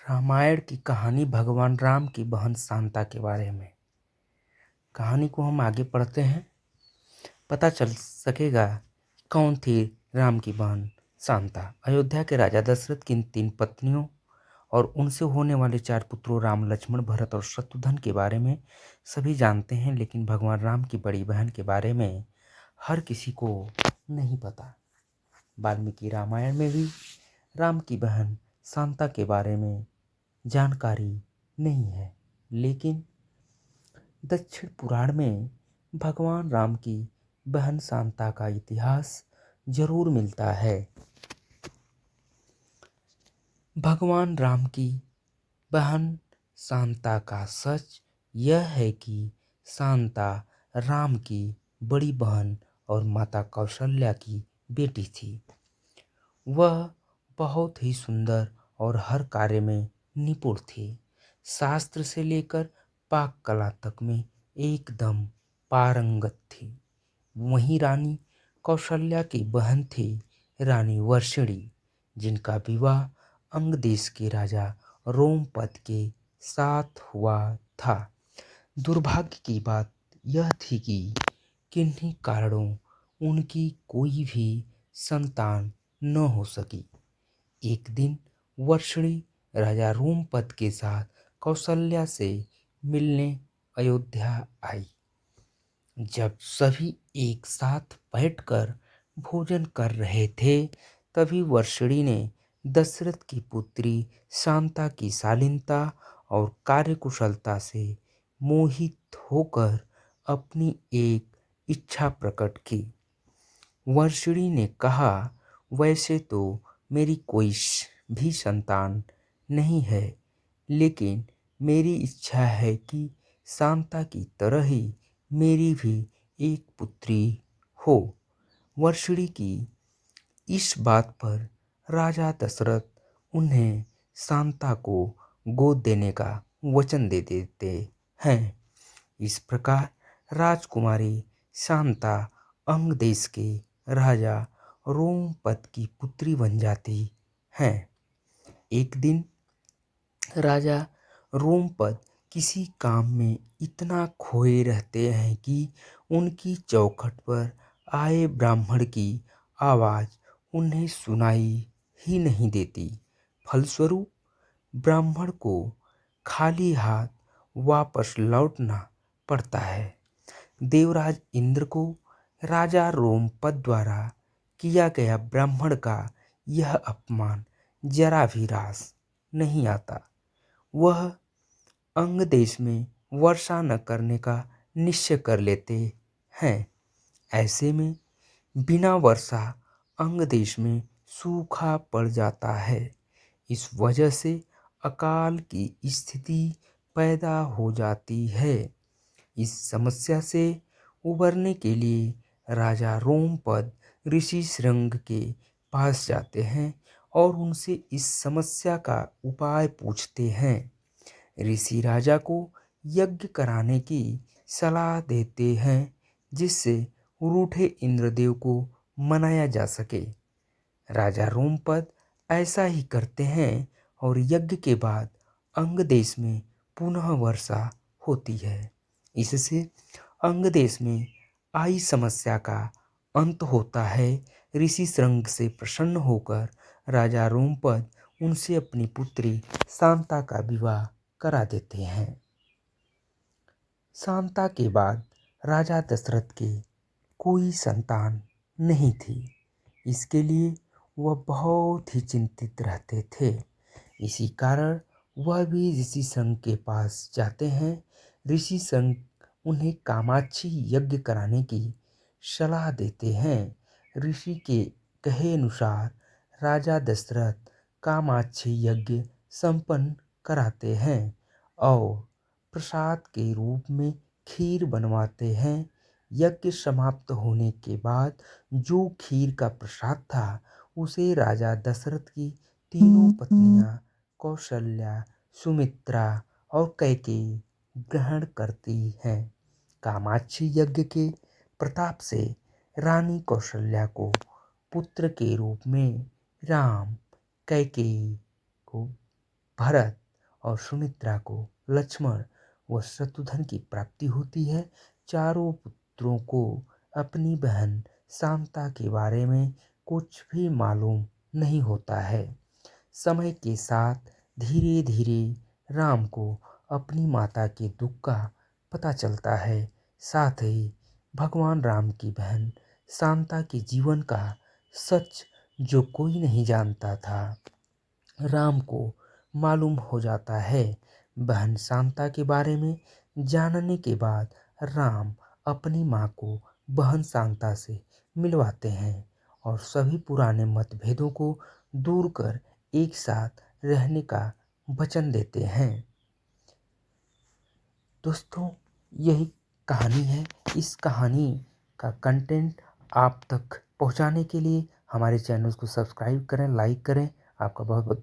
रामायण की कहानी भगवान राम की बहन शांता के बारे में। कहानी को हम आगे पढ़ते हैं, पता चल सकेगा कौन थी राम की बहन शांता। अयोध्या के राजा दशरथ की तीन पत्नियों और उनसे होने वाले 4 पुत्रों राम, लक्ष्मण, भरत और शत्रुघ्न के बारे में सभी जानते हैं, लेकिन भगवान राम की बड़ी बहन के बारे में हर किसी को नहीं पता। वाल्मीकि रामायण में भी राम की बहन शांता के बारे में जानकारी नहीं है, लेकिन दक्षिण पुराण में भगवान राम की बहन शांता का इतिहास जरूर मिलता है। भगवान राम की बहन शांता का सच यह है कि शांता राम की बड़ी बहन और माता कौशल्या की बेटी थी। वह बहुत ही सुंदर और हर कार्य में निपुण थी। शास्त्र से लेकर पाक कला तक में एकदम पारंगत थी। वहीं रानी कौशल्या की बहन थी रानी वर्षिणी, जिनका विवाह अंग देश के राजा रोमपद के साथ हुआ था। दुर्भाग्य की बात यह थी कि किन्हीं कारणों उनकी कोई भी संतान न हो सकी। एक दिन वर्षिणी राजा रोमपद के साथ कौशल्या से मिलने अयोध्या आई। जब सभी एक साथ बैठकर भोजन कर रहे थे, तभी वर्षिणी ने दशरथ की पुत्री शांता की शालीनता और कार्यकुशलता से मोहित होकर अपनी एक इच्छा प्रकट की। वर्षिणी ने कहा, वैसे तो मेरी कोई भी संतान नहीं है, लेकिन मेरी इच्छा है कि शांता की तरह ही मेरी भी एक पुत्री हो। वर्षिणी की इस बात पर राजा दशरथ उन्हें शांता को गोद देने का वचन दे देते हैं। इस प्रकार राजकुमारी शांता अंग देश के राजा रोमपद की पुत्री बन जाती हैं। एक दिन राजा रोमपद किसी काम में इतना खोए रहते हैं कि उनकी चौखट पर आए ब्राह्मण की आवाज़ उन्हें सुनाई ही नहीं देती। फलस्वरूप ब्राह्मण को खाली हाथ वापस लौटना पड़ता है। देवराज इंद्र को राजा रोमपद द्वारा किया गया ब्राह्मण का यह अपमान जरा भी रास नहीं आता। वह अंग देश में वर्षा न करने का निश्चय कर लेते हैं। ऐसे में बिना वर्षा अंग देश में सूखा पड़ जाता है। इस वजह से अकाल की स्थिति पैदा हो जाती है। इस समस्या से उबरने के लिए राजा रोमपद ऋषि श्रृंग के पास जाते हैं और उनसे इस समस्या का उपाय पूछते हैं। ऋषि राजा को यज्ञ कराने की सलाह देते हैं, जिससे रूठे इंद्रदेव को मनाया जा सके। राजा रोमपद ऐसा ही करते हैं और यज्ञ के बाद अंग देश में पुनः वर्षा होती है। इससे अंग देश में आई समस्या का अंत होता है। ऋषि श्रृंग से प्रसन्न होकर राजा रोमपद उनसे अपनी पुत्री शांता का विवाह करा देते हैं। शांता के बाद राजा दशरथ के कोई संतान नहीं थी। इसके लिए वह बहुत ही चिंतित रहते थे। इसी कारण वह भी ऋषि श्रृंग के पास जाते हैं। ऋषि श्रृंग उन्हें कामाक्षी यज्ञ कराने की सलाह देते हैं। ऋषि के कहे अनुसार राजा दशरथ कामाक्षी यज्ञ संपन्न कराते हैं और प्रसाद के रूप में खीर बनवाते हैं। यज्ञ समाप्त होने के बाद जो खीर का प्रसाद था, उसे राजा दशरथ की तीनों पत्नियां कौशल्या, सुमित्रा और कैकेयी ग्रहण करती हैं। कामाक्षी यज्ञ के प्रताप से रानी कौशल्या को पुत्र के रूप में राम कैकेयी को भरत और सुमित्रा को लक्ष्मण व शत्रुघ्न की प्राप्ति होती है। चारों पुत्रों को अपनी बहन शांता के बारे में कुछ भी मालूम नहीं होता है। समय के साथ धीरे धीरे राम को अपनी माता के दुख का पता चलता है। साथ ही भगवान राम की बहन शांता के जीवन का सच जो कोई नहीं जानता था, राम को मालूम हो जाता है। बहन शांता के बारे में जानने के बाद राम अपनी माँ को बहन शांता से मिलवाते हैं और सभी पुराने मतभेदों को दूर कर एक साथ रहने का वचन देते हैं। दोस्तों, यही कहानी है। इस कहानी का कंटेंट आप तक पहुंचाने के लिए हमारे चैनल को सब्सक्राइब करें, लाइक करें। आपका बहुत बहुत